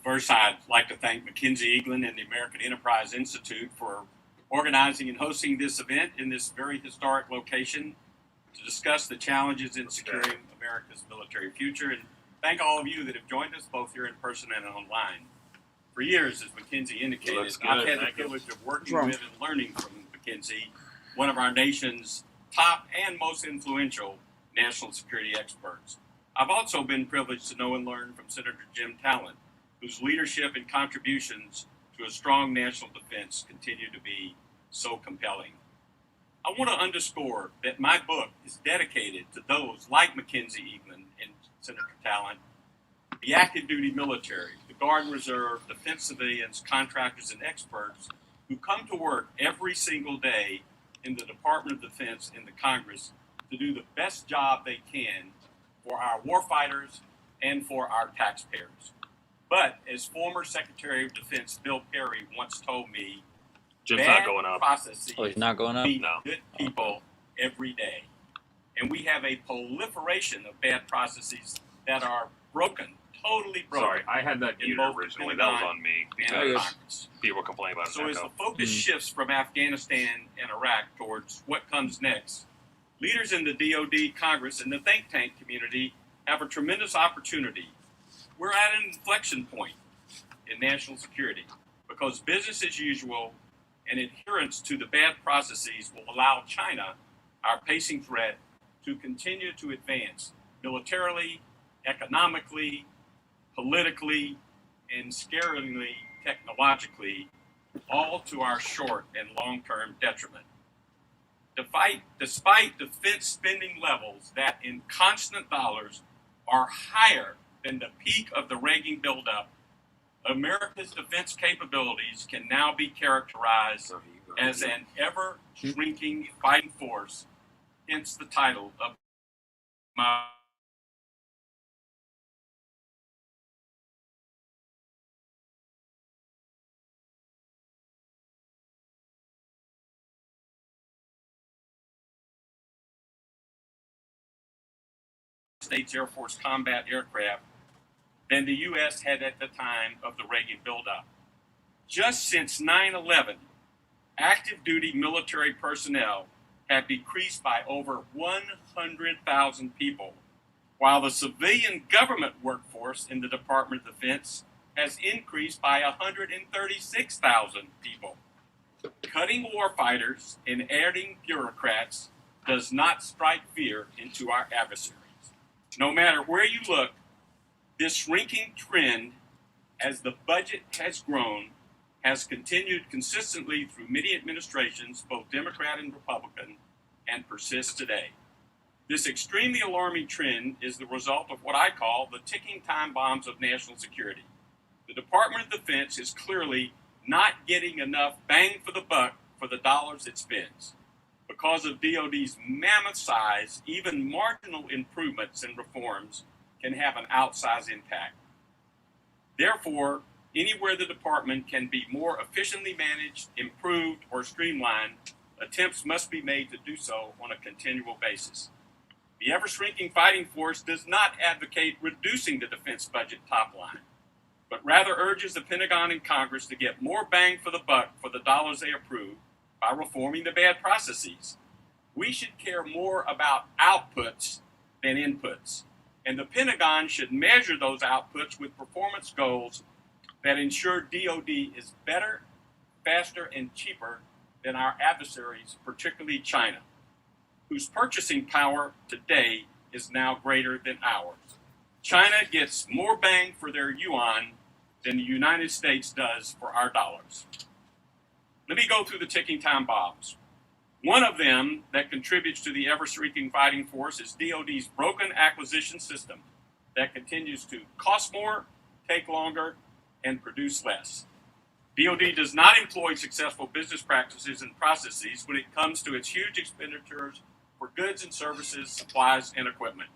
First, I'd like to thank Mackenzie, Eaglen, and the American Enterprise Institute for organizing and hosting this event in this very historic location to discuss the challenges in securing America's military future. And thank all of you that have joined us both here in person and online. For years, as Mackenzie indicated, I've had the privilege of working with and learning from Mackenzie, one of our nation's top and most influential national security experts. I've also been privileged to know and learn from Senator Jim Talent, whose leadership and contributions to a strong national defense continue to be so compelling. I want to underscore that my book is dedicated to those like Mackenzie, Eaglen, and Senator Talent, the active duty military, the Guard and Reserve, defense civilians, contractors, and experts who come to work every single day in the Department of Defense and the Congress to do the best job they can for our warfighters and for our taxpayers. But as former Secretary of Defense Bill Perry once told me, Jim's bad not going up. processes Oh, he's not going up? meet No. good people every day. And we have a proliferation of bad processes that are broken, totally broken. Sorry, I had that in muted both originally. Pentagon That was on me and because Congress. people were complaining about So an as the echo. focus shifts from Afghanistan and Iraq towards what comes next, leaders in the DoD, Congress, and the think tank community have a tremendous opportunity. We're at an inflection point in national security because business as usual and adherence to the bad processes will allow China, our pacing threat, to continue to advance militarily, economically, politically, and scarily technologically, all to our short and long-term detriment. Despite defense spending levels that in constant dollars are higher than the peak of the Reagan buildup, America's defense capabilities can now be characterized as an ever-shrinking fighting force, hence the title of my States Air Force combat aircraft than the U.S. had at the time of the Reagan buildup. Just since 9/11, active duty military personnel have decreased by over 100,000 people, while the civilian government workforce in the Department of Defense has increased by 136,000 people. Cutting warfighters and adding bureaucrats does not strike fear into our adversaries. No matter where you look, this shrinking trend, as the budget has grown, has continued consistently through many administrations, both Democrat and Republican, and persists today. This extremely alarming trend is the result of what I call the ticking time bombs of national security. The Department of Defense is clearly not getting enough bang for the buck for the dollars it spends. Because of DoD's mammoth size, even marginal improvements and reforms can have an outsized impact. Therefore, anywhere the department can be more efficiently managed, improved, or streamlined, attempts must be made to do so on a continual basis. The ever-shrinking fighting force does not advocate reducing the defense budget top line, but rather urges the Pentagon and Congress to get more bang for the buck for the dollars they approve by reforming the bad processes. We should care more about outputs than inputs, and the Pentagon should measure those outputs with performance goals that ensure DoD is better, faster, and cheaper than our adversaries, particularly China, whose purchasing power today is now greater than ours. China gets more bang for their yuan than the United States does for our dollars. Let me go through the ticking time bombs. One of them that contributes to the ever-shrinking fighting force is DoD's broken acquisition system that continues to cost more, take longer, and produce less. DoD does not employ successful business practices and processes when it comes to its huge expenditures for goods and services, supplies, and equipment,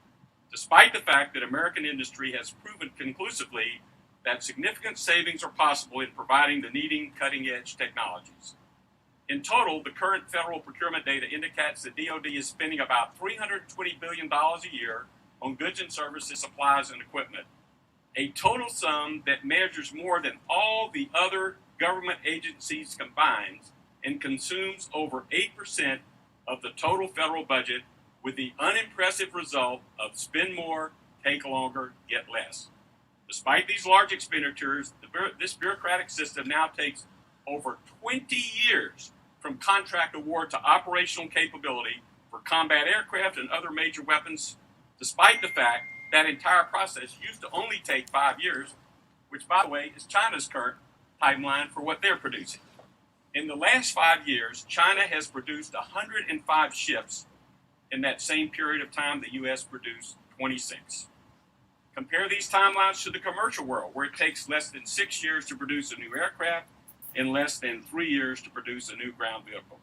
despite the fact that American industry has proven conclusively that significant savings are possible in providing the needing cutting-edge technologies. In total, the current federal procurement data indicates that DoD is spending about $320 billion a year on goods and services, supplies, and equipment, a total sum that measures more than all the other government agencies combined and consumes over 8% of the total federal budget, with the unimpressive result of spend more, take longer, get less. Despite these large expenditures, this bureaucratic system now takes over 20 years from contract award to operational capability for combat aircraft and other major weapons, despite the fact that entire process used to only take 5 years, which, by the way, is China's current timeline for what they're producing. In the last 5 years, China has produced 105 ships. In that same period of time, the U.S. produced 26. Compare these timelines to the commercial world, where it takes less than 6 years to produce a new aircraft and less than 3 years to produce a new ground vehicle.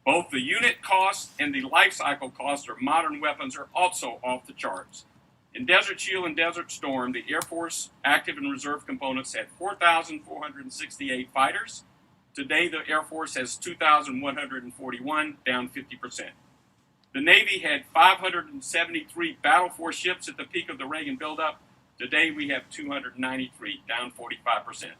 Both the unit cost and the life cycle cost of modern weapons are also off the charts. In Desert Shield and Desert Storm, the Air Force active and reserve components had 4,468 fighters. Today, the Air Force has 2,141, down 50%. The Navy had 573 battle force ships at the peak of the Reagan buildup. Today, we have 293, down 45%.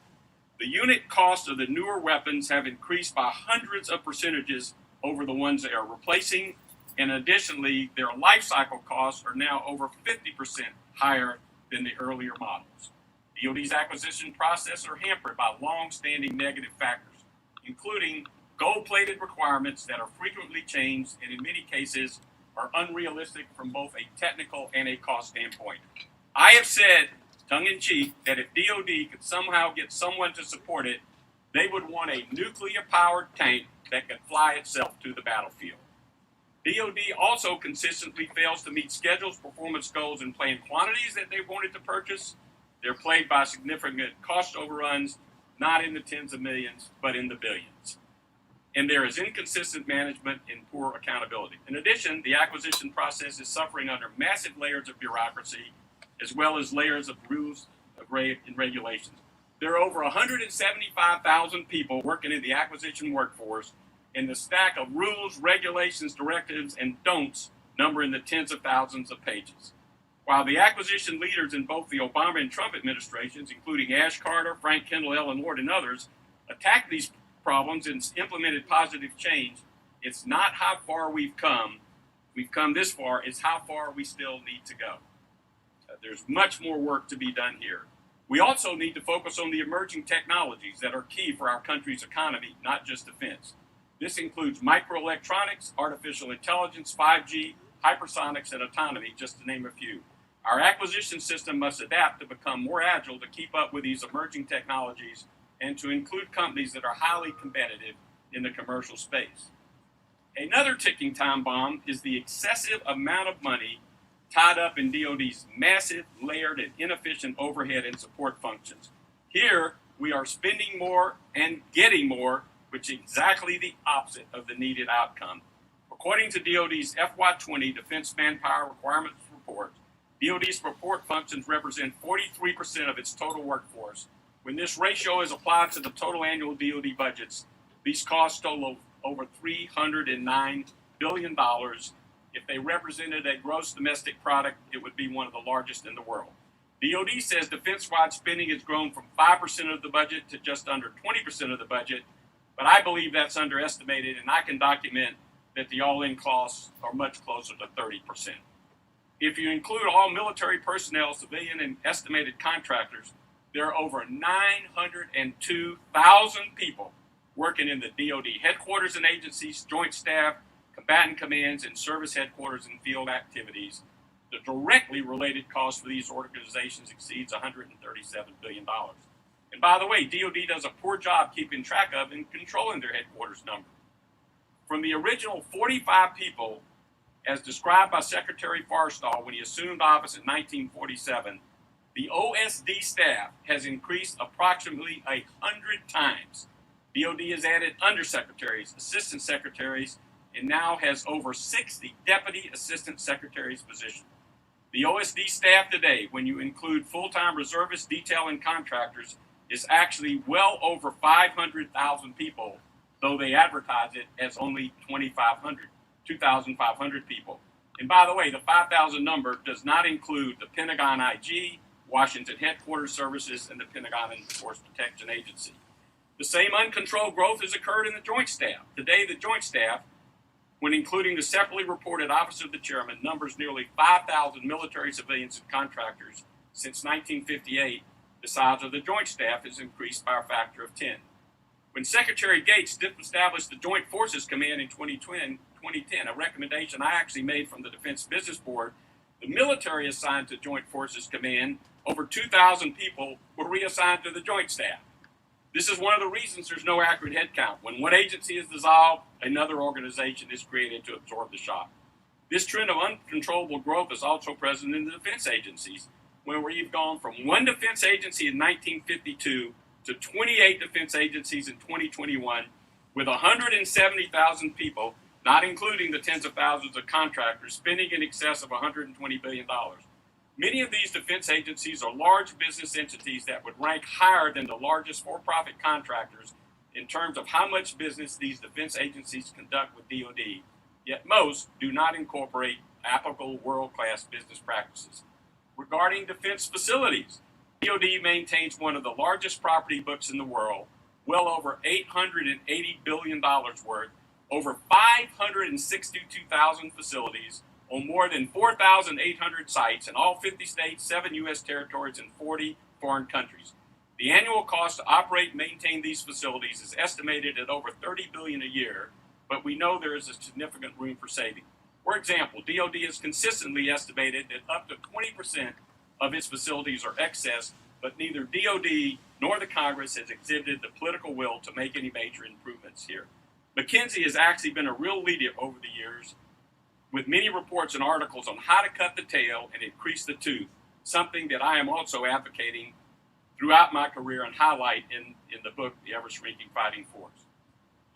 The unit cost of the newer weapons have increased by hundreds of percentages over the ones they are replacing, and additionally, their life cycle costs are now over 50% higher than the earlier models. DoD's acquisition process are hampered by long-standing negative factors, including gold-plated requirements that are frequently changed and in many cases are unrealistic from both a technical and a cost standpoint. I have said, tongue-in-cheek, that if DoD could somehow get someone to support it, they would want a nuclear-powered tank that could fly itself to the battlefield. DoD also consistently fails to meet schedules, performance goals, and planned quantities that they wanted to purchase. They're plagued by significant cost overruns, not in the tens of millions, but in the billions. And there is inconsistent management and poor accountability. In addition, the acquisition process is suffering under massive layers of bureaucracy, as well as layers of rules and regulations. There are over 175,000 people working in the acquisition workforce, and the stack of rules, regulations, directives, and don'ts number in the tens of thousands of pages. While the acquisition leaders in both the Obama and Trump administrations, including Ash Carter, Frank Kendall, Ellen Lord, and others, attacked these problems and implemented positive change, it's not how far we've come. We've come this far. It's how far we still need to go. There's much more work to be done here. We also need to focus on the emerging technologies that are key for our country's economy, not just defense. This includes microelectronics, artificial intelligence, 5G, hypersonics, and autonomy, just to name a few. Our acquisition system must adapt to become more agile to keep up with these emerging technologies and to include companies that are highly competitive in the commercial space. Another ticking time bomb is the excessive amount of money tied up in DoD's massive, layered, and inefficient overhead and support functions. Here, we are spending more and getting more, which is exactly the opposite of the needed outcome. According to DoD's FY20 Defense Manpower Requirements Report, DoD's support functions represent 43% of its total workforce. When this ratio is applied to the total annual DoD budgets, these costs total over $309 billion. If they represented a gross domestic product, it would be one of the largest in the world. DoD says defense-wide spending has grown from 5% of the budget to just under 20% of the budget, but I believe that's underestimated, and I can document that the all-in costs are much closer to 30%. If you include all military personnel, civilian, and estimated contractors, there are over 902,000 people working in the DoD headquarters and agencies, joint staff, combatant commands, and service headquarters and field activities. The directly related cost for these organizations exceeds $137 billion. And by the way, DoD does a poor job keeping track of and controlling their headquarters number. From the original 45 people, as described by Secretary Forstall when he assumed office in 1947, the OSD staff has increased approximately 100 times. DoD has added undersecretaries, assistant secretaries, and now has over 60 deputy assistant secretaries positions. The OSD staff today, when you include full-time reservists, detail, and contractors, is actually well over 500,000 people, though they advertise it as only 2,500 people. And by the way, the 5,000 number does not include the Pentagon IG, Washington Headquarters Services, and the Pentagon and Force Protection Agency. The same uncontrolled growth has occurred in the Joint Staff. Today, the Joint Staff, when including the separately reported Office of the Chairman, numbers nearly 5,000 military, civilians, and contractors. Since 1958, the size of the Joint Staff has increased by a factor of 10. When Secretary Gates established the Joint Forces Command in 2010, a recommendation I actually made from the Defense Business Board, the military assigned to Joint Forces Command, over 2,000 people, were reassigned to the Joint Staff. This is one of the reasons there's no accurate head count. When one agency is dissolved, another organization is created to absorb the shock. This trend of uncontrollable growth is also present in the defense agencies, where we've gone from one defense agency in 1952 to 28 defense agencies in 2021, with 170,000 people, not including the tens of thousands of contractors, spending in excess of $120 billion. Many of these defense agencies are large business entities that would rank higher than the largest for-profit contractors in terms of how much business these defense agencies conduct with DoD, yet most do not incorporate applicable world-class business practices. Regarding defense facilities, DoD maintains one of the largest property books in the world, well over $880 billion worth, over 562,000 facilities, on more than 4,800 sites in all 50 states, 7 U.S. territories, and 40 foreign countries. The annual cost to operate and maintain these facilities is estimated at over $30 billion a year, but we know there is a significant room for saving. For example, DoD has consistently estimated that up to 20% of its facilities are excess, but neither DoD nor the Congress has exhibited the political will to make any major improvements here. Mackenzie has actually been a real leader over the years, with many reports and articles on how to cut the tail and increase the tooth, something that I am also advocating throughout my career and highlight in the book, The Ever-Shrinking Fighting Force.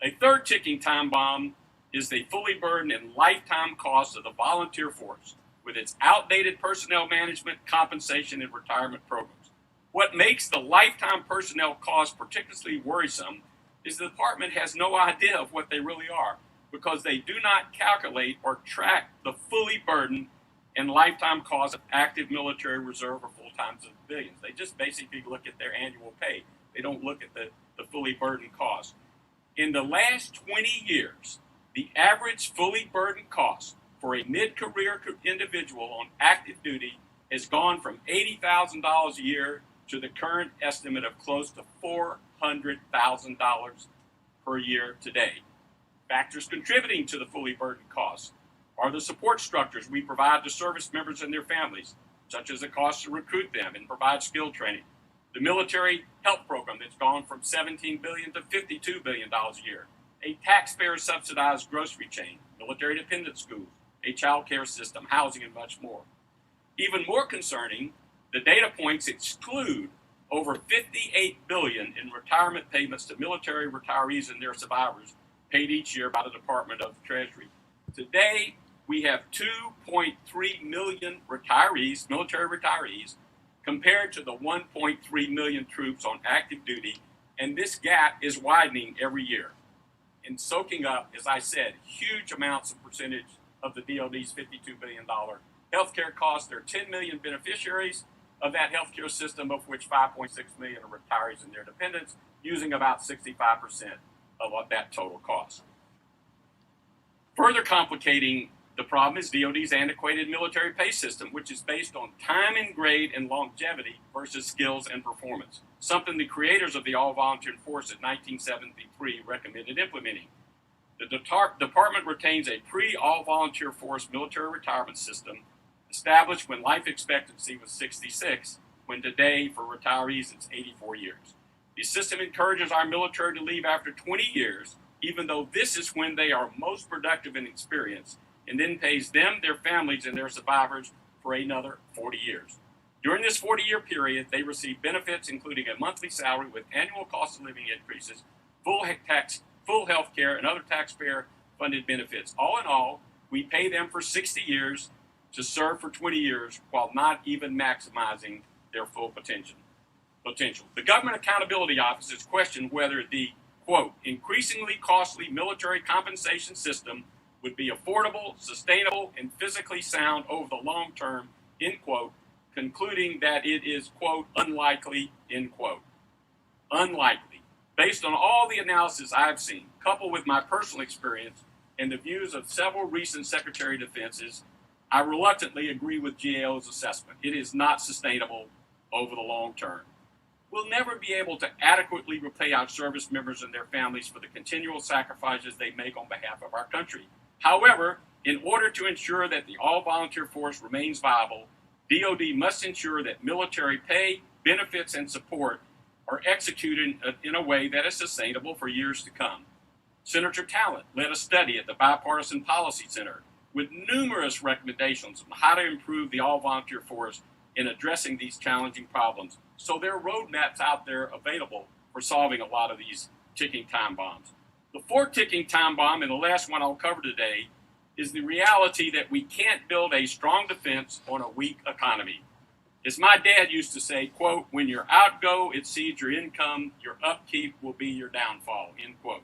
A third ticking time bomb is the fully burdened and lifetime cost of the volunteer force, with its outdated personnel management, compensation, and retirement programs. What makes the lifetime personnel cost particularly worrisome is the department has no idea of what they really are, because they do not calculate or track the fully burdened and lifetime cost of active military reserve or full-time civilians. They just basically look at their annual pay. They don't look at the fully burdened cost. In the last 20 years, the average fully burdened cost for a mid-career individual on active duty has gone from $80,000 a year to the current estimate of close to $400,000 per year today. Factors contributing to the fully burdened costs are the support structures we provide to service members and their families, such as the cost to recruit them and provide skill training, the military health program that's gone from $17 billion to $52 billion a year, a taxpayer-subsidized grocery chain, military dependent schools, a child care system, housing, and much more. Even more concerning, the data points exclude over $58 billion in retirement payments to military retirees and their survivors paid each year by the Department of the Treasury. Today, we have 2.3 million retirees, military retirees, compared to the 1.3 million troops on active duty, and this gap is widening every year and soaking up, as I said, huge amounts of percentage of the DoD's $52 billion healthcare costs. There are 10 million beneficiaries of that healthcare system, of which 5.6 million are retirees and their dependents, using about 65% of that total cost. Further complicating the problem is DoD's antiquated military pay system, which is based on time and grade and longevity versus skills and performance, something the creators of the all-volunteer force in 1973 recommended implementing. The department retains a pre-all-volunteer force military retirement system established when life expectancy was 66, when today for retirees it's 84 years. The system encourages our military to leave after 20 years, even though this is when they are most productive and experienced, and then pays them, their families, and their survivors for another 40 years. During this 40-year period, they receive benefits including a monthly salary with annual cost of living increases, full health care, and other taxpayer-funded benefits. All in all, we pay them for 60 years to serve for 20 years while not even maximizing their full potential. The Government Accountability Office has questioned whether the, quote, increasingly costly military compensation system would be affordable, sustainable, and physically sound over the long term, end quote, concluding that it is, quote, unlikely, end quote. Unlikely. Based on all the analysis I've seen, coupled with my personal experience and the views of several recent Secretary of Defenses, I reluctantly agree with GAO's assessment. It is not sustainable over the long term. We'll never be able to adequately repay our service members and their families for the continual sacrifices they make on behalf of our country. However, in order to ensure that the all-volunteer force remains viable, DoD must ensure that military pay, benefits, and support are executed in a way that is sustainable for years to come. Senator Talent led a study at the Bipartisan Policy Center with numerous recommendations on how to improve the all-volunteer force in addressing these challenging problems. So there are roadmaps out there available for solving a lot of these ticking time bombs. The fourth ticking time bomb, and the last one I'll cover today, is the reality that we can't build a strong defense on a weak economy. As my dad used to say, quote, when your outgo exceeds your income, your upkeep will be your downfall, end quote.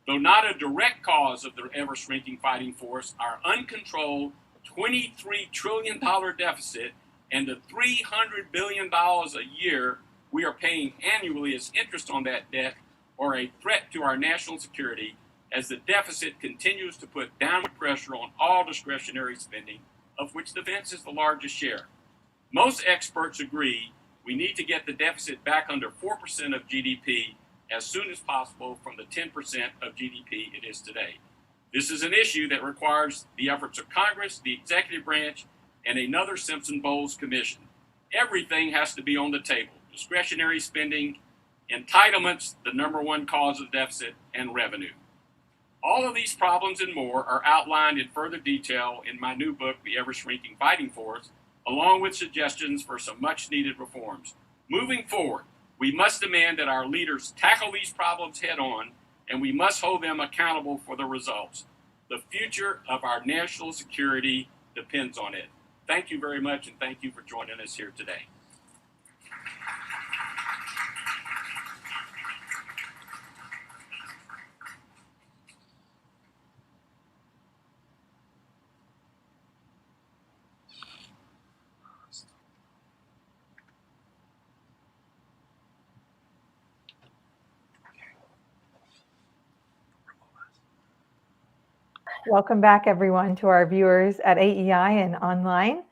Though not a direct cause of the ever-shrinking fighting force, our uncontrolled $23 trillion deficit and the $300 billion a year we are paying annually as interest on that debt are a threat to our national security, as the deficit continues to put downward pressure on all discretionary spending, of which defense is the largest share. Most experts agree we need to get the deficit back under 4% of GDP as soon as possible from the 10% of GDP it is today. This is an issue that requires the efforts of Congress, the executive branch, and another Simpson-Bowles commission. Everything has to be on the table: discretionary spending, entitlements, the number one cause of deficit, and revenue. All of these problems and more are outlined in further detail in my new book, The Ever-Shrinking Fighting Force, along with suggestions for some much-needed reforms. Moving forward, we must demand that our leaders tackle these problems head-on, and we must hold them accountable for the results. The future of our national security depends on it. Thank you very much, and thank you for joining us here today. Welcome back, everyone, to our viewers at AEI and online.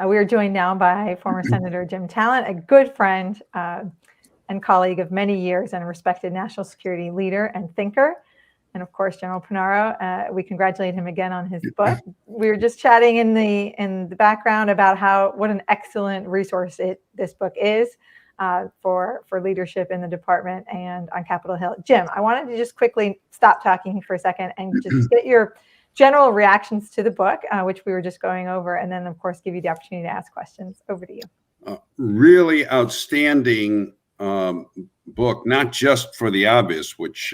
We are joined now by former Senator Jim Talent, a good friend and colleague of many years and a respected national security leader and thinker. And of course, General Punaro, we congratulate him again on his book. We were just chatting in the background about what an excellent resource this book is for leadership in the department and on Capitol Hill. Jim, I wanted to just quickly stop talking for a second and just get your general reactions to the book, which we were just going over, and then, of course, give you the opportunity to ask questions. Over to you. Really outstanding book, not just for the obvious, which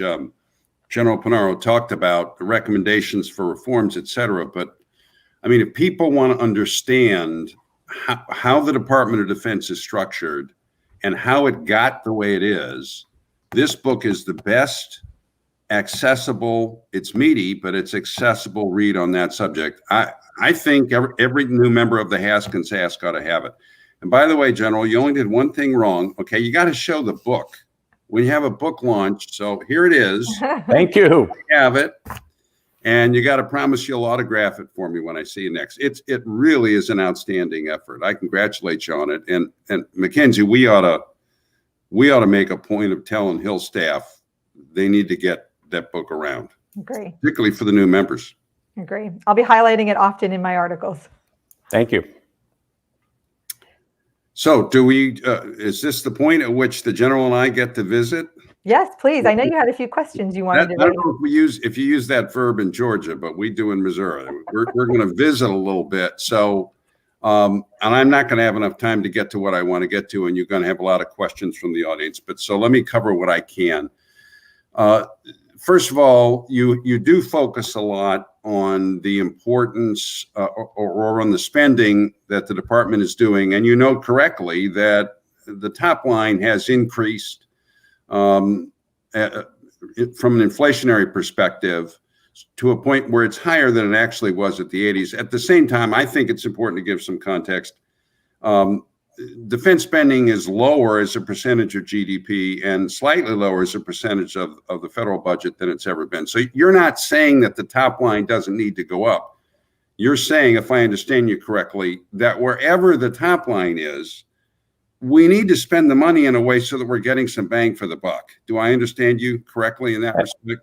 General Punaro talked about, the recommendations for reforms, et cetera. But, I mean, if people want to understand how the Department of Defense is structured and how it got the way it is, this book is the best accessible, it's meaty, but it's accessible read on that subject. I think every new member of the Haskins Ask ought to have it. And by the way, General, you only did one thing wrong. Okay, you got to show the book when you have a book launch. So here it is. Thank you. You have it. And you got to promise you'll autograph it for me when I see you next. It really is an outstanding effort. I congratulate you on it. And Mackenzie, we ought to make a point of telling Hill staff they need to get that book around. Agree. Particularly for the new members. Agree. I'll be highlighting it often in my articles. Thank you. So do we, is this the point at which the General and I get to visit? Yes, please. I know you had a few questions you wanted to I don't know if you use that verb in Georgia, but we do in Missouri. We're going to visit a little bit. So, and I'm not going to have enough time to get to what I want to get to, and you're going to have a lot of questions from the audience. But so let me cover what I can. First of all, you do focus a lot on the importance or on the spending that the department is doing. And you note correctly that the top line has increased from an inflationary perspective to a point where it's higher than it actually was at the 80s. At the same time, I think it's important to give some context. defense spending is lower as a percentage of GDP and slightly lower as a percentage of the federal budget than it's ever been. So you're not saying that the top line doesn't need to go up. You're saying, if I understand you correctly, that wherever the top line is, we need to spend the money in a way so that we're getting some bang for the buck. Do I understand you correctly in that respect?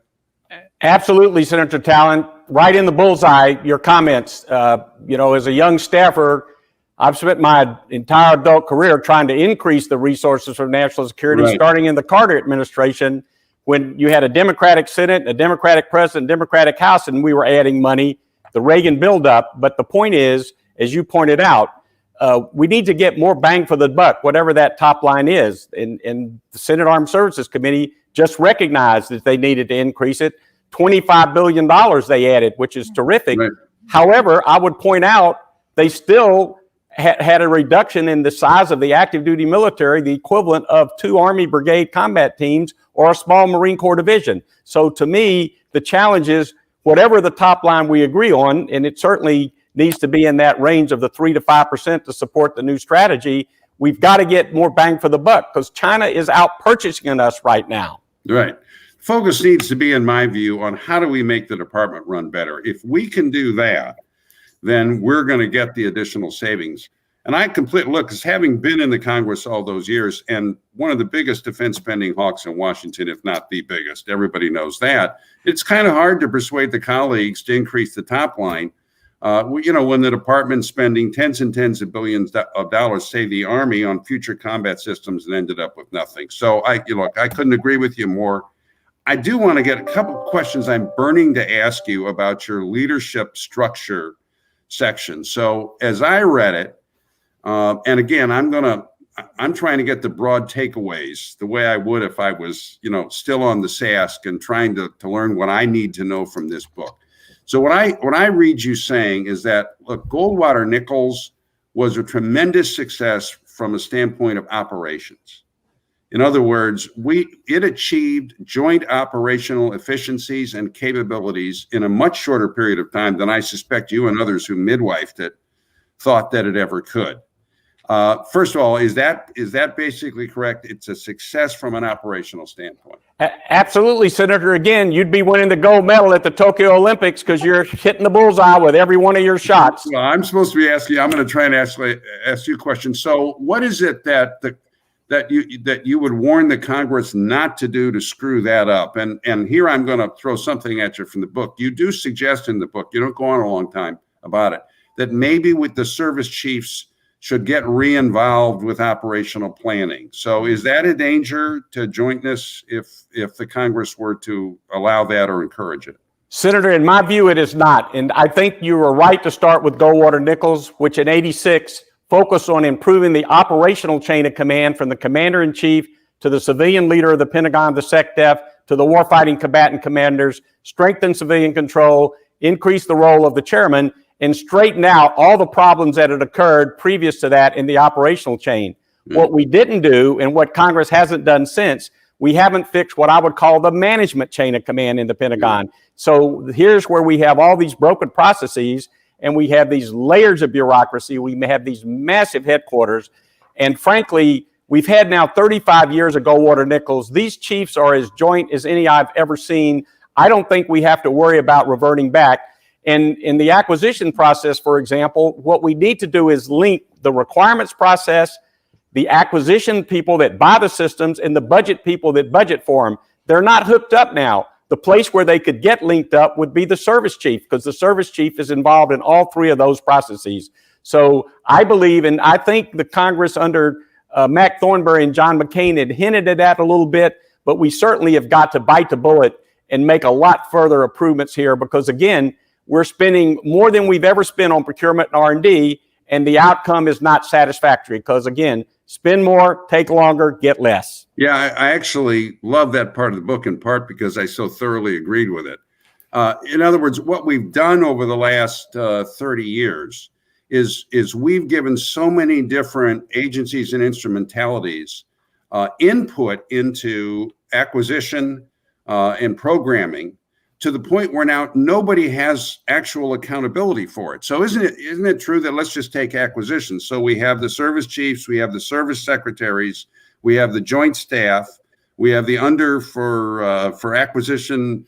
Absolutely, Senator Talent. Right in the bullseye, your comments. As a young staffer, I've spent my entire adult career trying to increase the resources for national security, Right. starting in the Carter administration when you had a Democratic Senate, a Democratic President, Democratic House, and we were adding money, the Reagan buildup. But the point is, as you pointed out, we need to get more bang for the buck, whatever that top line is. And the Senate Armed Services Committee just recognized that they needed to increase it. $25 billion they added, which is terrific. Right. However, I would point out they still had a reduction in the size of the active duty military, the equivalent of 2 Army brigade combat teams or a small Marine Corps division. So to me, the challenge is whatever the top line we agree on, and it certainly needs to be in that range of the 3 to 5% to support the new strategy. We've got to get more bang for the buck because China is out purchasing us right now. Right. Focus needs to be, in my view, on how do we make the department run better. If we can do that, then we're going to get the additional savings. And I completely look, as having been in the Congress all those years and one of the biggest defense spending hawks in Washington, if not the biggest, everybody knows that, it's kind of hard to persuade the colleagues to increase the top line. When the department's spending tens and tens of billions of dollars, say the Army, on future combat systems and ended up with nothing. So I couldn't agree with you more. I do want to get a couple of questions I'm burning to ask you about your leadership structure section. So as I read it, and again, I'm trying to get the broad takeaways the way I would if I was, still on the SASC and trying to learn what I need to know from this book. So what I read you saying is that, look, Goldwater Nichols was a tremendous success from a standpoint of operations. In other words, it achieved joint operational efficiencies and capabilities in a much shorter period of time than I suspect you and others who midwifed it thought that it ever could. First of all, is that basically correct? It's a success from an operational standpoint. Absolutely, Senator. Again, you'd be winning the gold medal at the Tokyo Olympics because you're hitting the bullseye with every one of your shots. Well, I'm supposed to be asking you. I'm going to try and ask you a question. So, what is it that you would warn the Congress not to do to screw that up? And here I'm going to throw something at you from the book. You do suggest in the book, you don't go on a long time about it, that maybe with the service chiefs should get re-involved with operational planning. So is that a danger to jointness if the Congress were to allow that or encourage it? Senator, in my view, it is not. And I think you were right to start with Goldwater Nichols, which in '86 focused on improving the operational chain of command from the commander-in-chief to the civilian leader of the Pentagon, the SecDef, to the warfighting combatant commanders, strengthen civilian control, increase the role of the chairman, and straighten out all the problems that had occurred previous to that in the operational chain. What we didn't do, and what Congress hasn't done since, we haven't fixed what I would call the management chain of command in the Pentagon. So here's where we have all these broken processes, and we have these layers of bureaucracy. We have these massive headquarters. And frankly, we've had now 35 years of Goldwater Nichols. These chiefs are as joint as any I've ever seen. I don't think we have to worry about reverting back. And in the acquisition process, for example, what we need to do is link the requirements process, the acquisition people that buy the systems, and the budget people that budget for them. They're not hooked up now. The place where they could get linked up would be the service chief, because the service chief is involved in all 3 of those processes. So I believe, and I think the Congress under Mac Thornberry and John McCain had hinted at that a little bit, but we certainly have got to bite the bullet and make a lot further improvements here, because again, we're spending more than we've ever spent on procurement and R&D, and the outcome is not satisfactory because, again, spend more, take longer, get less. Yeah, I actually love that part of the book, in part because I so thoroughly agreed with it. In other words, what we've done over the last 30 years is we've given so many different agencies and instrumentalities input into acquisition and programming to the point where now nobody has actual accountability for it. So isn't it true that, let's just take acquisitions. So we have the service chiefs, we have the service secretaries, we have the joint staff, we have the under for acquisition,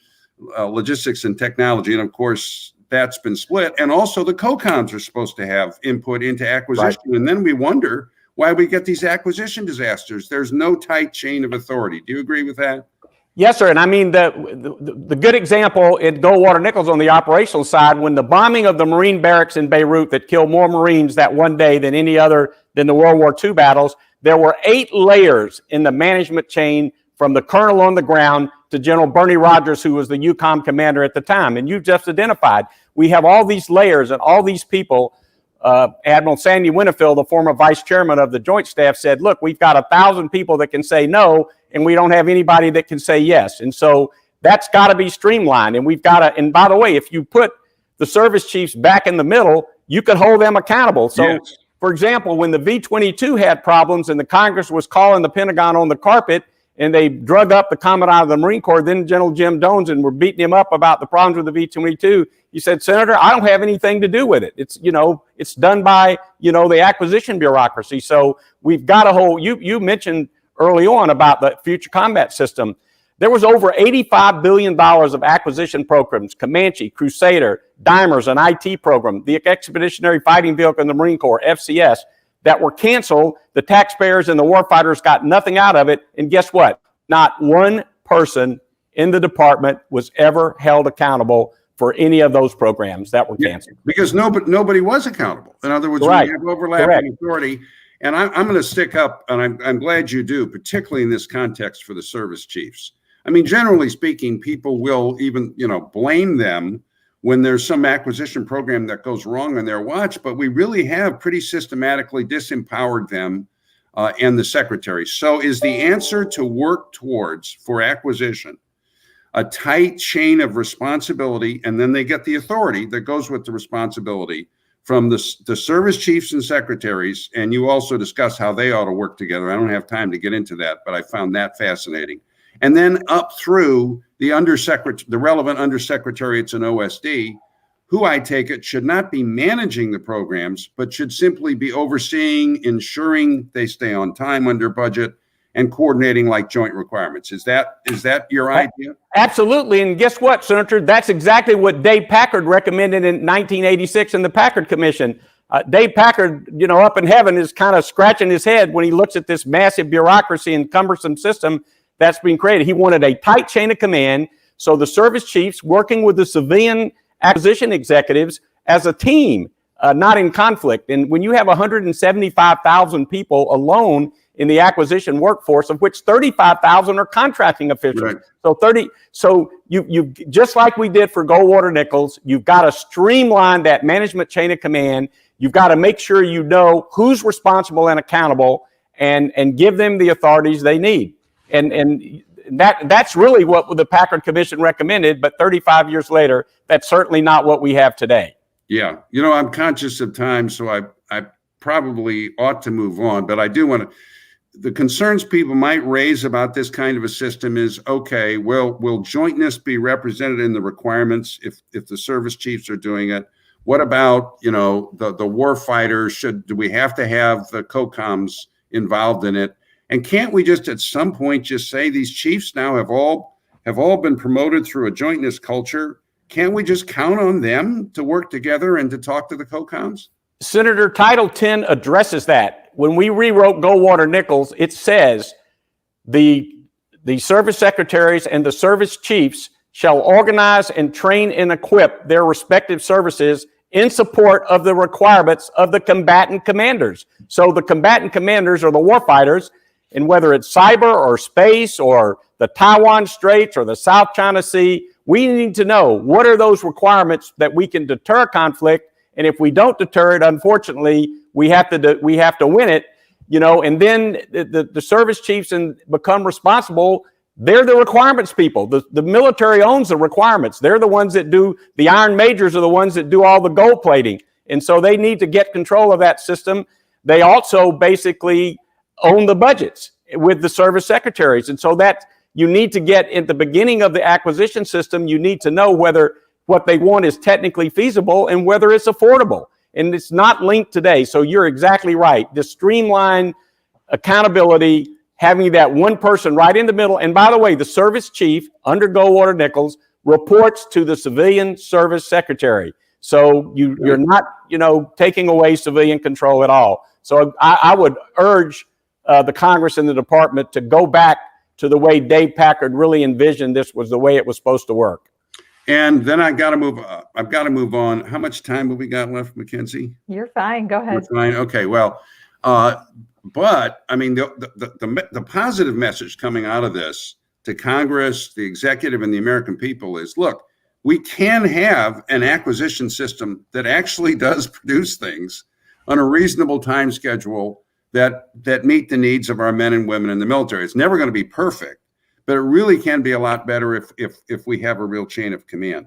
logistics and technology. And of course, that's been split. And also the COCOMs are supposed to have input into acquisition. Right. And then we wonder why we get these acquisition disasters. There's no tight chain of authority. Do you agree with that? Yes, sir. And I mean, the good example in Goldwater Nichols on the operational side, when the bombing of the Marine barracks in Beirut that killed more Marines that one day than the World War II battles, there were 8 layers in the management chain from the colonel on the ground to General Bernie Rogers, who was the EUCOM commander at the time. And you've just identified, we have all these layers and all these people. Admiral Sandy Winnefield, the former vice chairman of the Joint Staff, said, look, we've got 1,000 people that can say no, and we don't have anybody that can say yes. And so that's got to be streamlined. And we've got to, and by the way, if you put the service chiefs back in the middle, you could hold them accountable. So, yes. For example, when the V-22 had problems and the Congress was calling the Pentagon on the carpet and they drug up the Commandant of the Marine Corps, then General Jim Dones, and were beating him up about the problems with the V-22, he said, Senator, I don't have anything to do with it. It's, it's done by, the acquisition bureaucracy. So we've got a whole, you mentioned early on about the future combat system. There was over $85 billion of acquisition programs, Comanche, Crusader, Dimers, an IT program, the Expeditionary Fighting Vehicle in the Marine Corps, FCS, that were canceled. The taxpayers and the warfighters got nothing out of it. And guess what? Not one person in the department was ever held accountable for any of those programs that were canceled. Because nobody was accountable. In other words, right. We have overlapping authority. And I'm going to stick up, and I'm glad you do, particularly in this context for the service chiefs. I mean, generally speaking, people will even, blame them when there's some acquisition program that goes wrong on their watch, but we really have pretty systematically disempowered them and the secretaries. So is the answer to work towards, for acquisition, a tight chain of responsibility, and then they get the authority that goes with the responsibility from the service chiefs and secretaries, and you also discuss how they ought to work together. I don't have time to get into that, but I found that fascinating. And then up through the relevant undersecretariats and OSD, who I take it should not be managing the programs, but should simply be overseeing, ensuring they stay on time, under budget, and coordinating like joint requirements. Is that your idea? Absolutely. And guess what, Senator? That's exactly what Dave Packard recommended in 1986 in the Packard Commission. Dave Packard, up in heaven, is kind of scratching his head when he looks at this massive bureaucracy and cumbersome system that's being created. He wanted a tight chain of command, so the service chiefs working with the civilian acquisition executives as a team, not in conflict. And when you have 175,000 people alone in the acquisition workforce, of which 35,000 are contracting officials. Right. So you just like we did for Goldwater Nichols, you've got to streamline that management chain of command. You've got to make sure you know who's responsible and accountable, and give them the authorities they need. And that's really what the Packard Commission recommended, but 35 years later, that's certainly not what we have today. Yeah. I'm conscious of time, so I probably ought to move on, but I do want to. The concerns people might raise about this kind of a system is, okay, well, will jointness be represented in the requirements if the service chiefs are doing it? What about, the war fighters? Do we have to have the COCOMs involved in it? And can't we just at some point just say these chiefs now have all been promoted through a jointness culture? Can't we just count on them to work together and to talk to the COCOMs? Senator, Title 10 addresses that. When we rewrote Goldwater Nichols, it says the service secretaries and the service chiefs shall organize and train and equip their respective services in support of the requirements of the combatant commanders. So the combatant commanders are the warfighters, and whether it's cyber or space or the Taiwan Straits or the South China Sea, we need to know what are those requirements that we can deter conflict. And if we don't deter it, unfortunately, we have to win it, and then the service chiefs become responsible. They're the requirements people. The military owns the requirements. They're the ones that do, the Iron Majors are the ones that do all the gold plating. And so they need to get control of that system. They also basically own the budgets with the service secretaries. And so that you need to get at the beginning of the acquisition system, you need to know whether what they want is technically feasible and whether it's affordable. And it's not linked today. So you're exactly right. The streamline accountability, having that one person right in the middle. And by the way, the service chief under Goldwater Nichols reports to the civilian service secretary. So you're not, taking away civilian control at all. So I would urge the Congress and the department to go back to the way Dave Packard really envisioned this was the way it was supposed to work. And then I've got to move on. How much time have we got left, Mackenzie? You're fine. Go ahead. You're fine. Okay. Well, but I mean, the positive message coming out of this to Congress, the executive, and the American people is, look, we can have an acquisition system that actually does produce things on a reasonable time schedule that meet the needs of our men and women in the military. It's never going to be perfect, but it really can be a lot better if we have a real chain of command.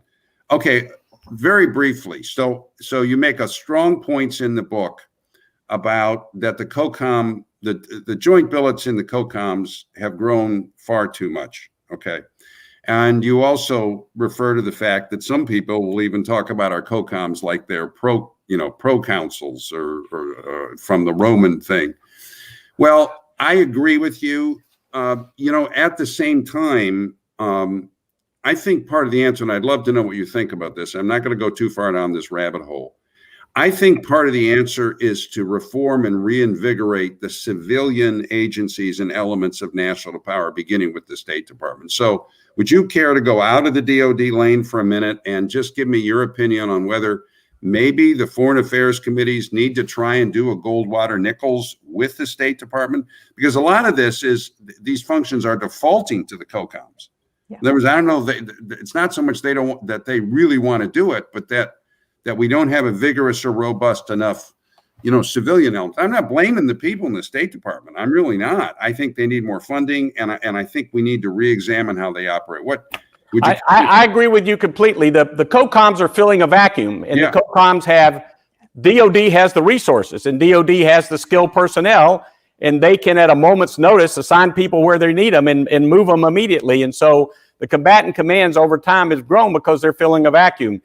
Okay, very briefly. So you make a strong points in the book about that the COCOM, the joint billets in the COCOMs have grown far too much. Okay. And you also refer to the fact that some people will even talk about our COCOMs like they're pro-councils or from the Roman thing. Well, I agree with you. At the same time, I think part of the answer, and I'd love to know what you think about this. I'm not going to go too far down this rabbit hole. I think part of the answer is to reform and reinvigorate the civilian agencies and elements of national power, beginning with the State Department. So would you care to go out of the DOD lane for a minute and just give me your opinion on whether maybe the Foreign Affairs committees need to try and do a Goldwater Nichols with the State Department? Because a lot of this is these functions are defaulting to the COCOMs. Yeah. I don't know, it's not so much that they really want to do it, but that we don't have a vigorous or robust enough, civilian element. I'm not blaming the people in the State Department. I'm really not. I think they need more funding, and I think we need to re-examine how they operate. What would you? I agree with you completely. The COCOMs are filling a vacuum, and the COCOMs DOD has the resources, and DOD has the skilled personnel, and they can, at a moment's notice, assign people where they need them and move them immediately. And so the combatant commands over time has grown because they're filling a vacuum.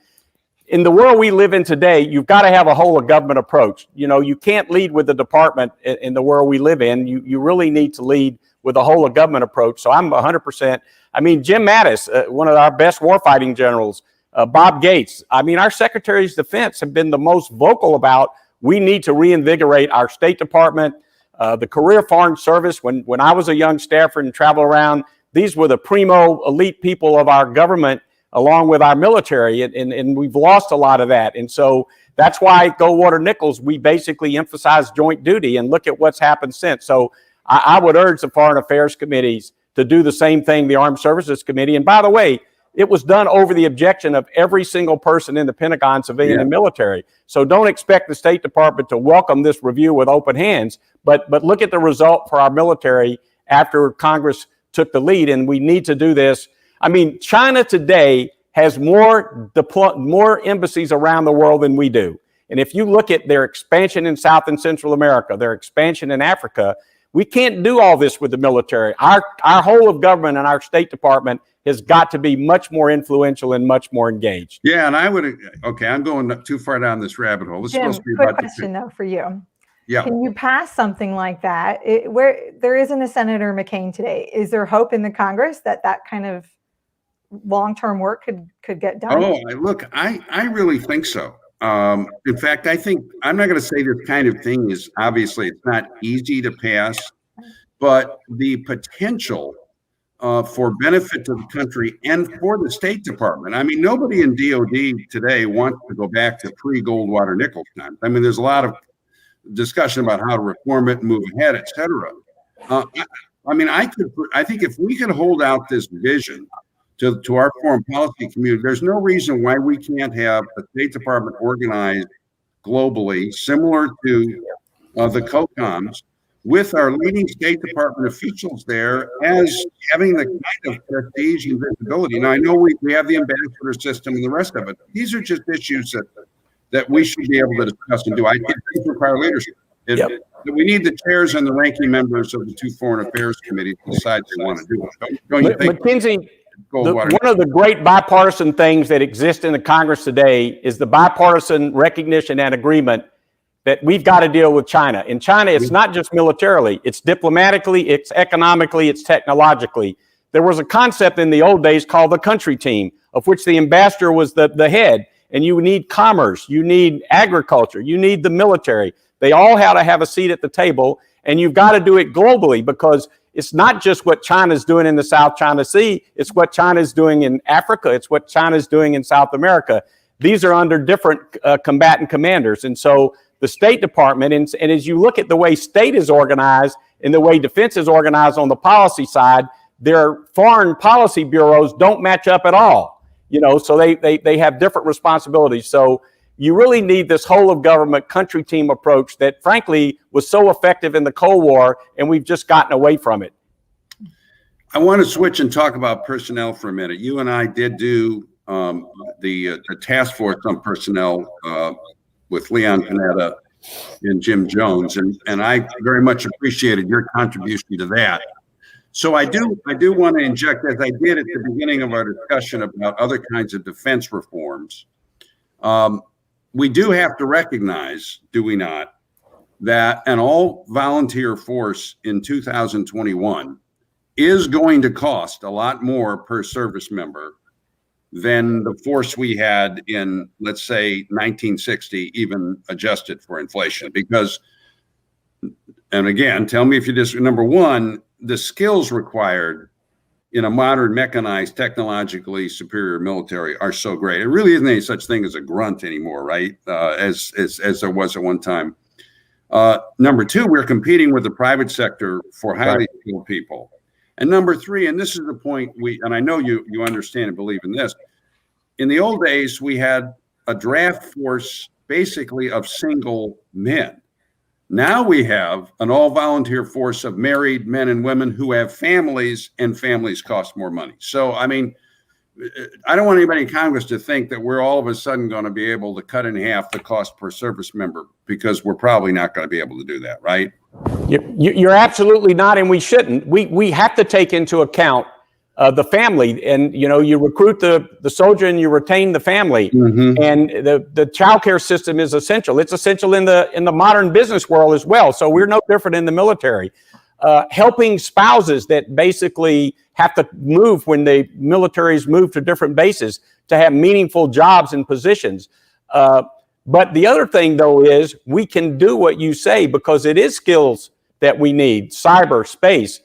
In the world we live in today, you've got to have a whole of government approach. You can't lead with the department in the world we live in. You really need to lead with a whole of government approach. So I'm 100%. I mean, Jim Mattis, one of our best warfighting generals, Bob Gates. I mean, our secretaries of defense have been the most vocal about we need to reinvigorate our State Department, the career foreign service. When I was a young staffer and traveled around, these were the primo elite people of our government, along with our military, and we've lost a lot of that. And so that's why Goldwater Nichols, we basically emphasize joint duty, and look at what's happened since. So I would urge the Foreign Affairs committees to do the same thing, the Armed Services Committee. And by the way, it was done over the objection of every single person in the Pentagon, civilian and military. So don't expect the State Department to welcome this review with open hands, but look at the result for our military after Congress took the lead, and we need to do this. I mean, China today has more embassies around the world than we do. And if you look at their expansion in South and Central America, their expansion in Africa, we can't do all this with the military. Our whole of government and our State Department has got to be much more influential and much more engaged. Yeah, and I'm going too far down this rabbit hole. This Jim, is supposed to be quick about question though for you. Yeah. Can you pass something like that where there isn't a Senator McCain today? Is there hope in the Congress that kind of long-term work could get done? Oh, look, I really think so. In fact, I think I'm not going to say this kind of thing is obviously it's not easy to pass, but the potential for benefit to the country and for the State Department. I mean, nobody in DOD today wants to go back to pre-Goldwater Nichols time. I mean, there's a lot of discussion about how to reform it and move ahead, et cetera. I mean, I think if we could hold out this vision to our foreign policy community, there's no reason why we can't have a State Department organized globally, similar to the COCOMs, with our leading State Department officials there as having the kind of prestige and visibility. Now, I know we have the ambassador system and the rest of it. These are just issues that we should be able to discuss and do. I think these require leadership. We need the chairs and the ranking members of the two foreign affairs committees to decide they want to do it. Don't you think? Mackenzie, one of the great bipartisan things that exist in the Congress today is the bipartisan recognition and agreement that we've got to deal with China. In China, it's not just militarily, it's diplomatically, it's economically, it's technologically. There was a concept in the old days called the country team, of which the ambassador was the head. And you need commerce, you need agriculture, you need the military. They all had to have a seat at the table, and you've got to do it globally, because it's not just what China's doing in the South China Sea, it's what China's doing in Africa, it's what China's doing in South America. These are under different combatant commanders. And so the State Department, and as you look at the way state is organized and the way defense is organized on the policy side, their foreign policy bureaus don't match up at all. You know, so they have different responsibilities. So you really need this whole of government country team approach that, frankly, was so effective in the Cold War, and we've just gotten away from it. I want to switch and talk about personnel for a minute. You and I did do the task force on personnel with Leon Panetta and Jim Jones, and I very much appreciated your contribution to that. So I do want to inject, as I did at the beginning of our discussion about other kinds of defense reforms. We do have to recognize, do we not, that an all-volunteer force in 2021 is going to cost a lot more per service member than the force we had in, let's say, 1960, even adjusted for inflation. Because, and again, tell me if you disagree, number one, the skills required in a modern, mechanized, technologically superior military are so great. It really isn't any such thing as a grunt anymore, right? As there was at one time. Number two, we're competing with the private sector for highly skilled people. And number three, and this is the point and I know you understand and believe in this. In the old days, we had a draft force basically of single men. Now we have an all-volunteer force of married men and women who have families, and families cost more money. So, I mean, I don't want anybody in Congress to think that we're all of a sudden going to be able to cut in half the cost per service member, because we're probably not going to be able to do that, right? You're absolutely not, and we shouldn't. We have to take into account the family, and you recruit the soldier and you retain the family. Mm-hmm. And the child care system is essential. It's essential in the modern business world as well. So we're no different in the military. Helping spouses that basically have to move when the militaries move to different bases to have meaningful jobs and positions. But the other thing, though, is we can do what you say, because it is skills that we need, cyber, space.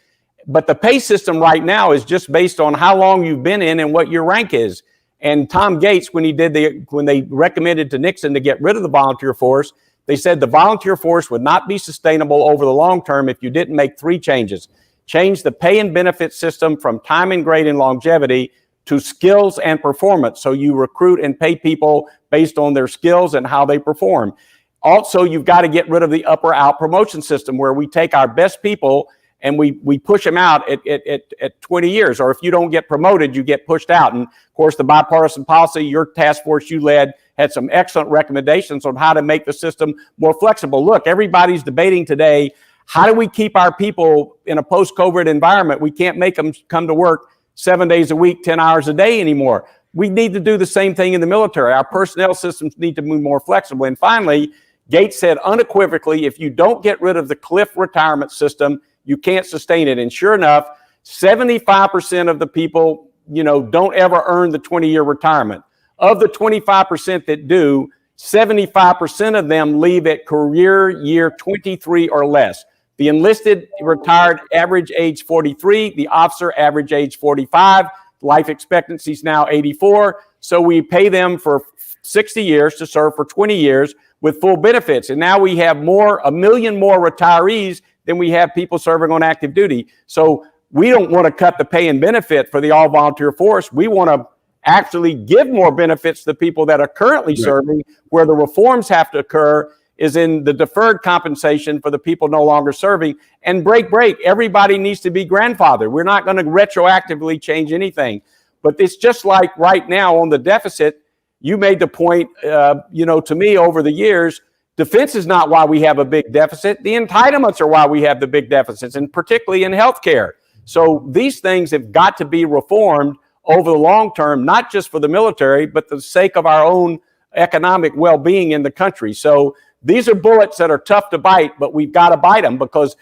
But the pay system right now is just based on how long you've been in and what your rank is. And Tom Gates, when they recommended to Nixon to get rid of the volunteer force, they said the volunteer force would not be sustainable over the long term if you didn't make three changes. Change the pay and benefit system from time and grade and longevity to skills and performance. So you recruit and pay people based on their skills and how they perform. Also, you've got to get rid of the upper out promotion system, where we take our best people and we push them out at 20 years, or if you don't get promoted, you get pushed out. And of course, the bipartisan policy, your task force you led, had some excellent recommendations on how to make the system more flexible. Look, everybody's debating today, how do we keep our people in a post-COVID environment? We can't make them come to work 7 days a week, 10 hours a day anymore. We need to do the same thing in the military. Our personnel systems need to be more flexible. And finally, Gates said unequivocally, if you don't get rid of the cliff retirement system, you can't sustain it. And sure enough, 75% of the people, don't ever earn the 20-year retirement. Of the 25% that do, 75% of them leave at career year 23 or less. The enlisted retired average age 43, the officer average age 45, life expectancy is now 84. So we pay them for 60 years to serve for 20 years with full benefits. And now we have a million more retirees than we have people serving on active duty. So we don't want to cut the pay and benefit for the all-volunteer force. We want to actually give more benefits to the people that are currently serving. Where the reforms have to occur is in the deferred compensation for the people no longer serving. And break. Everybody needs to be grandfathered. We're not going to retroactively change anything. But it's just like right now on the deficit, you made the point, to me over the years, Defense is not why we have a big deficit. The entitlements are why we have the big deficits, and particularly in healthcare. So these things have got to be reformed over the long term, not just for the military, but for the sake of our own economic well-being in the country. So these are bullets that are tough to bite, but we've got to bite them because,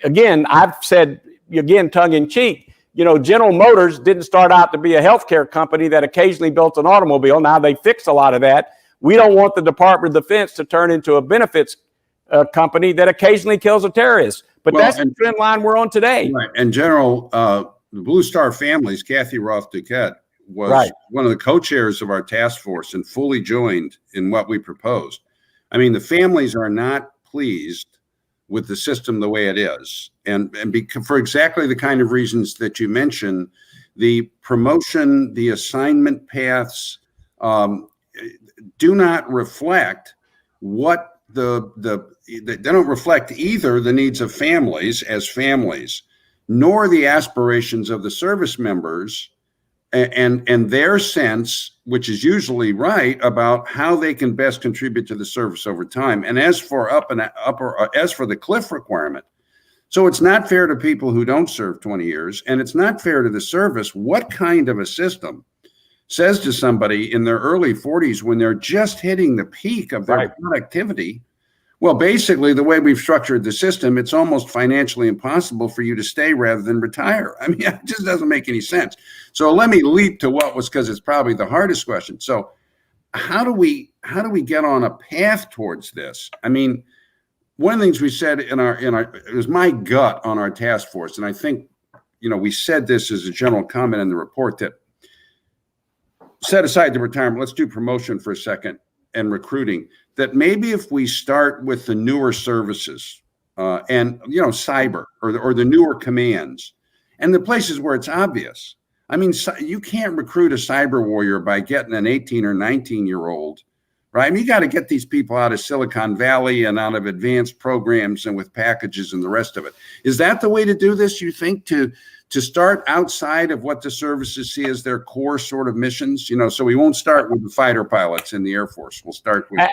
again, I've said, again, tongue in cheek, you know, General Motors didn't start out to be a healthcare company that occasionally built an automobile. Now they fixed a lot of that. We don't want the Department of Defense to turn into a benefits company that occasionally kills a terrorist. But that's the trend line we're on today. Right. And General, the Blue Star families, Kathy Roth Duquette, was one of the co-chairs of our task force and fully joined in what we proposed. I mean, the families are not pleased with the system the way it is. And for exactly the kind of reasons that you mentioned, the promotion, the assignment paths do not reflect what they don't reflect either the needs of families as families, nor the aspirations of the service members and their sense, which is usually right, about how they can best contribute to the service over time. And as for as for the cliff requirement, so it's not fair to people who don't serve 20 years, and it's not fair to the service. What kind of a system says to somebody in their early 40s when they're just hitting the peak of their productivity? Well, basically, the way we've structured the system, it's almost financially impossible for you to stay rather than retire. I mean, it just doesn't make any sense. So let me leap to what was, because it's probably the hardest question. So how do we get on a path towards this? I mean, one of the things we said it was my gut on our task force, and I think, you know, we said this as a general comment in the report, that set aside the retirement, let's do promotion for a second and recruiting, that maybe if we start with the newer services and, you know, cyber or the newer commands and the places where it's obvious. I mean, you can't recruit a cyber warrior by getting an 18 or 19-year-old, right? I mean, you got to get these people out of Silicon Valley and out of advanced programs and with packages and the rest of it. Is that the way to do this, you think, to start outside of what the services see as their core sort of missions? You know, so we won't start with the fighter pilots in the Air Force. We'll start with...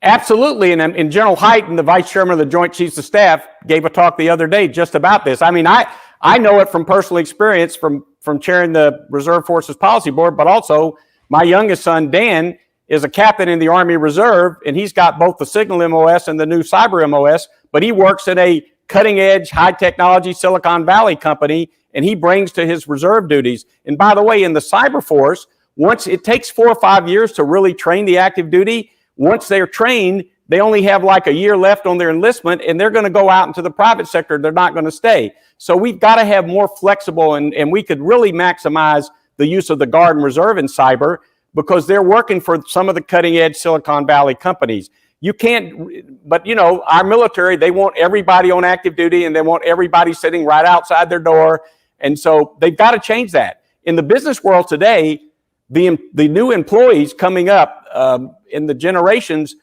Absolutely. And General Hyten, the Vice Chairman of the Joint Chiefs of Staff, gave a talk the other day just about this. I mean, I know it from personal experience from chairing the Reserve Forces Policy Board, but also my youngest son, Dan, is a captain in the Army Reserve, and he's got both the Signal MOS and the new Cyber MOS, but he works at a cutting-edge, high-technology Silicon Valley company, and he brings to his reserve duties. And by the way, in the Cyber Force, once it takes 4 or 5 years to really train the active duty, once they're trained, they only have like a year left on their enlistment, and they're going to go out into the private sector. They're not going to stay. So we've got to have more flexible, and we could really maximize the use of the Guard and Reserve in cyber, because they're working for some of the cutting edge Silicon Valley companies. You can't, but you know, our military, they want everybody on active duty and they want everybody sitting right outside their door. And so they've got to change that. In the business world today, the new employees coming up in the generations,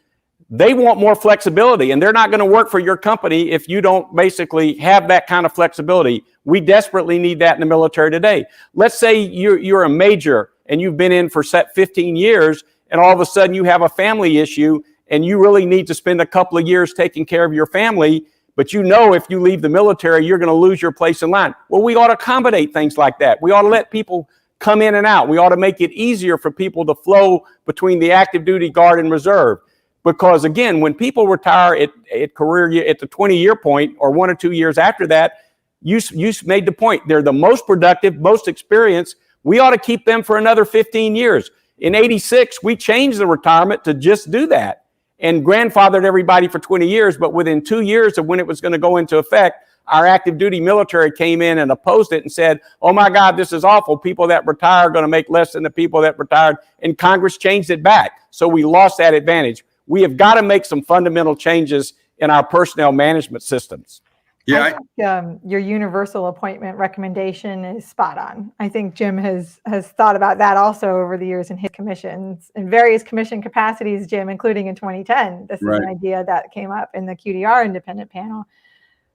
they want more flexibility, and they're not going to work for your company if you don't basically have that kind of flexibility. We desperately need that in the military today. Let's say you're a major and you've been in for 15 years, and all of a sudden you have a family issue and you really need to spend a couple of years taking care of your family, but you know if you leave the military, you're going to lose your place in line. Well, we ought to accommodate things like that. We ought to let people come in and out. We ought to make it easier for people to flow between the active duty, Guard, and Reserve. Because again, when people retire at career year, at the 20-year point or 1 or 2 years after that, you made the point. They're the most productive, most experienced. We ought to keep them for another 15 years. In '86, we changed the retirement to just do that and grandfathered everybody for 20 years. But within 2 years of when it was going to go into effect, our active duty military came in and opposed it and said, oh my God, this is awful. People that retire are going to make less than the people that retired. And Congress changed it back. So we lost that advantage. We have got to make some fundamental changes in our personnel management systems. Yeah, I think, your universal appointment recommendation is spot on. I think Jim has thought about that also over the years in his commissions, in various commission capacities, Jim, including in 2010. This is an idea that came up in the QDR independent panel.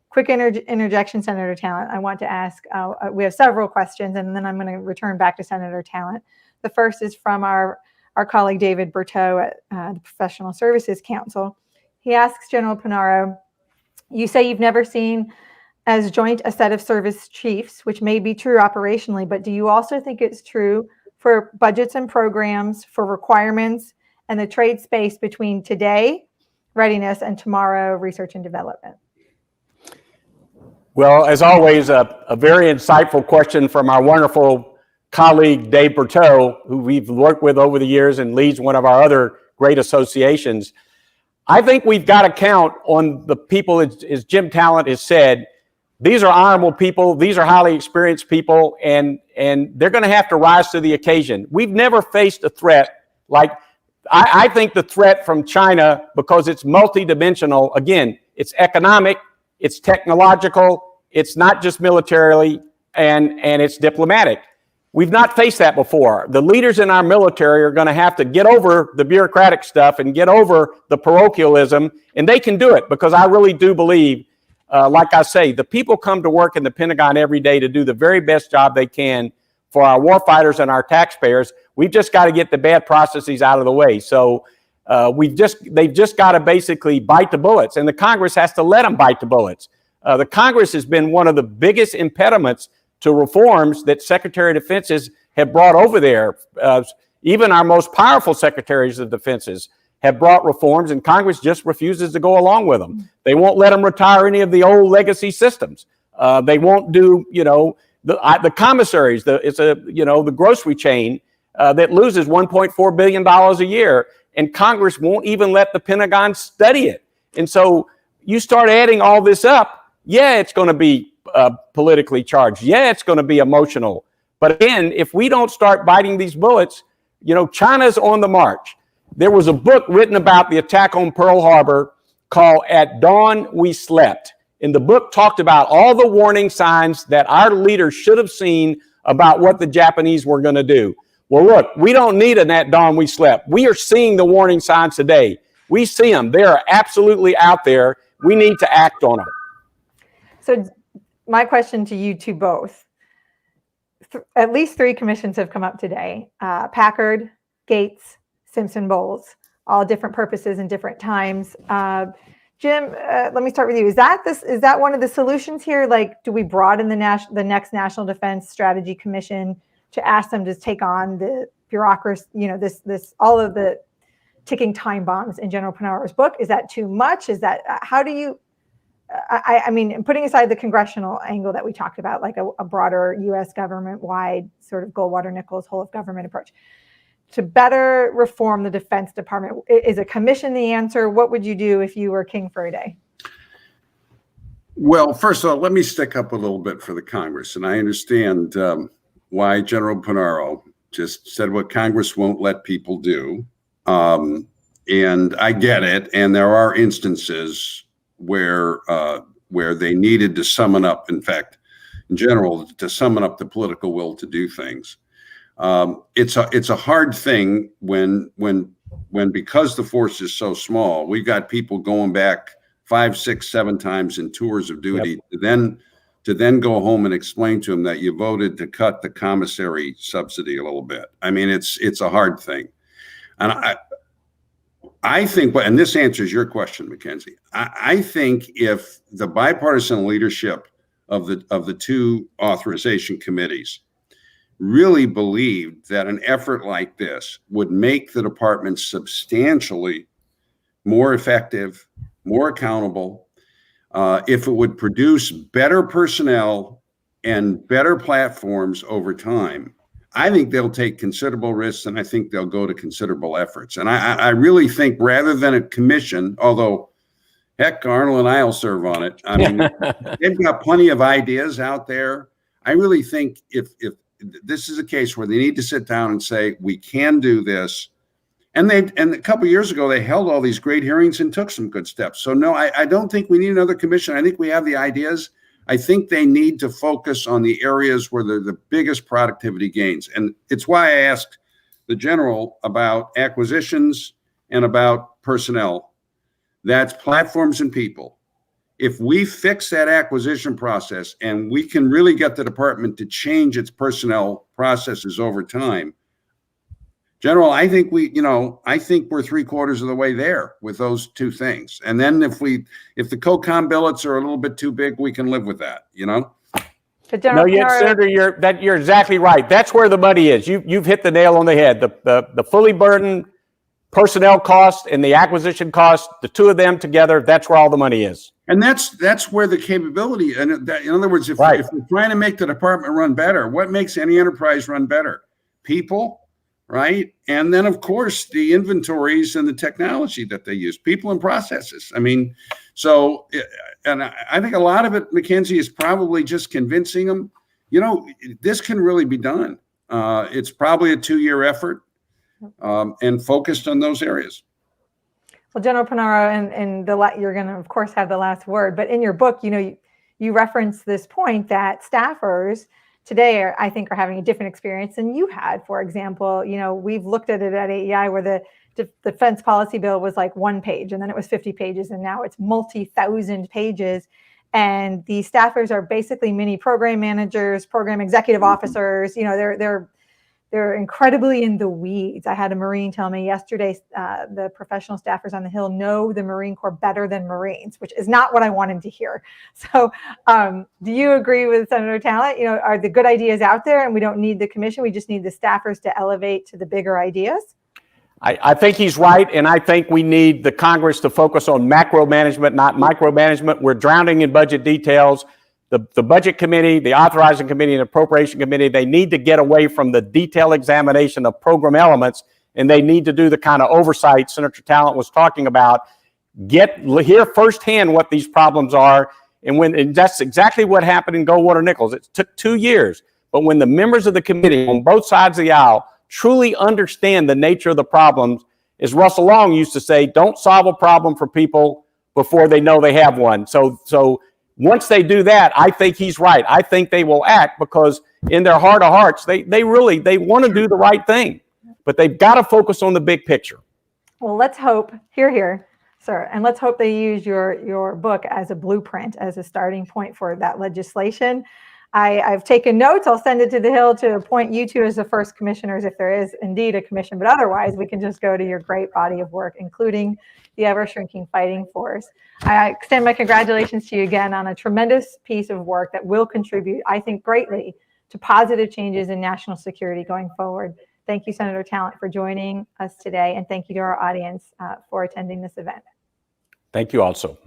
Quick interjection, Senator Talent. I want to ask, we have several questions, and then I'm going to return back to Senator Talent. The first is from our colleague David Berteau at the Professional Services Council. He asks General Punaro, you say you've never seen as joint a set of service chiefs, which may be true operationally, but do you also think it's true for budgets and programs, for requirements, and the trade space between today, readiness, and tomorrow, research and development? Well, as always, a very insightful question from our wonderful colleague, Dave Berteau, who we've worked with over the years and leads one of our other great associations. I think we've got to count on the people, as Jim Talent has said. These are honorable people. These are highly experienced people, and they're going to have to rise to the occasion. We've never faced a threat like, I think the threat from China, because it's multidimensional, again, it's economic, it's technological, it's not just militarily, and it's diplomatic. We've not faced that before. The leaders in our military are going to have to get over the bureaucratic stuff and get over the parochialism, and they can do it, because I really do believe, like I say, the people come to work in the Pentagon every day to do the very best job they can for our warfighters and our taxpayers. We've just got to get the bad processes out of the way. So they've just got to basically bite the bullets, and the Congress has to let them bite the bullets. The Congress has been one of the biggest impediments to reforms that Secretary of Defenses have brought over there. Even our most powerful secretaries of defenses have brought reforms, and Congress just refuses to go along with them. They won't let them retire any of the old legacy systems. They won't do, the commissaries. The grocery chain that loses $1.4 billion a year, and Congress won't even let the Pentagon study it. And so you start adding all this up. Yeah, it's going to be politically charged. Yeah, it's going to be emotional. But again, if we don't start biting these bullets, China's on the march. There was a book written about the attack on Pearl Harbor called At Dawn We Slept. And the book talked about all the warning signs that our leaders should have seen about what the Japanese were going to do. Well, look, we don't need an At Dawn We Slept. We are seeing the warning signs today. We see them. They are absolutely out there. We need to act on them. So my question to you two both, at least 3 commissions have come up today. Packard, Gates, Simpson Bowles, all different purposes and different times. Jim, let me start with you. Is that one of the solutions here? Like, do we broaden the next National Defense Strategy Commission to ask them to take on the bureaucracy, this all of the ticking time bombs in General Punaro's book? Is that too much? Is that, how do you, I mean, putting aside the congressional angle that we talked about, like a broader U.S. government-wide sort of Goldwater-Nichols whole of government approach, to better reform the Defense Department, is a commission the answer? What would you do if you were king for a day? Well, first of all, let me stick up a little bit for the Congress. And I understand why General Punaro just said what Congress won't let people do. And I get it. And there are instances where they needed to summon up, in fact, in general, to summon up the political will to do things. It's a hard thing when because the force is so small, we've got people going back 5, 6, 7 times in tours of duty. Yep. to then go home and explain to them that you voted to cut the commissary subsidy a little bit. I mean, it's a hard thing. And I think, and this answers your question, Mackenzie. I think if the bipartisan leadership of the 2 authorization committees really believed that an effort like this would make the department substantially more effective, more accountable, if it would produce better personnel and better platforms over time, I think they'll take considerable risks, and I think they'll go to considerable efforts. And I really think, rather than a commission, although heck, Arnold and I'll serve on it. I mean, they've got plenty of ideas out there. I really think if this is a case where they need to sit down and say, we can do this. And a couple of years ago, they held all these great hearings and took some good steps. So no, I don't think we need another commission. I think we have the ideas. I think they need to focus on the areas where they're the biggest productivity gains. And it's why I asked the general about acquisitions and about personnel. That's platforms and people. If we fix that acquisition process and we can really get the department to change its personnel processes over time, General, I think I think we're 3/4 of the way there with those two things. And then if the co-com billets are a little bit too big, we can live with that, But General Punaro, Senator, you're exactly right. That's where the money is. You've hit the nail on the head. The fully burdened personnel cost and the acquisition cost, the two of them together, that's where all the money is. And that's where the capability, and in other words, if we're trying to make the department run better, what makes any enterprise run better? People, right? And then, of course, the inventories and the technology that they use, people and processes. I mean, so, and I think a lot of it, Mackenzie, is probably just convincing them, this can really be done. It's probably a 2-year effort and focused on those areas. well, General Punaro, and you're going to, of course, have the last word. But in your book, you reference this point that staffers today I think are having a different experience than you had. For example, we've looked at it at AEI where the defense policy bill was like 1 page, and then it was 50 pages, and now it's multi-thousand pages. And the staffers are basically mini program managers, program executive officers. They're incredibly in the weeds. I had a Marine tell me yesterday, the professional staffers on the Hill know the Marine Corps better than Marines, which is not what I wanted to hear. So do you agree with Senator Talent? Are the good ideas out there and we don't need the commission? We just need the staffers to elevate to the bigger ideas? I think he's right. And I think we need the Congress to focus on macro management, not micromanagement. We're drowning in budget details. The Budget Committee, the Authorizing Committee, and Appropriation Committee, they need to get away from the detailed examination of program elements, and they need to do the kind of oversight Senator Talent was talking about. Hear firsthand what these problems are, and that's exactly what happened in Goldwater Nichols. It took 2 years, but when the members of the committee on both sides of the aisle truly understand the nature of the problems, as Russell Long used to say, don't solve a problem for people before they know they have one. So once they do that, I think he's right. I think they will act because in their heart of hearts, they want to do the right thing, but they've got to focus on the big picture. Well, let's hope, here, sir, and let's hope they use your book as a blueprint, as a starting point for that legislation. I've taken notes. I'll send it to the Hill to appoint you two as the first commissioners, if there is indeed a commission, but otherwise we can just go to your great body of work, including the ever-shrinking fighting force. I extend my congratulations to you again on a tremendous piece of work that will contribute, I think, greatly to positive changes in national security going forward. Thank you, Senator Talent, for joining us today, and thank you to our audience for attending this event. Thank you also.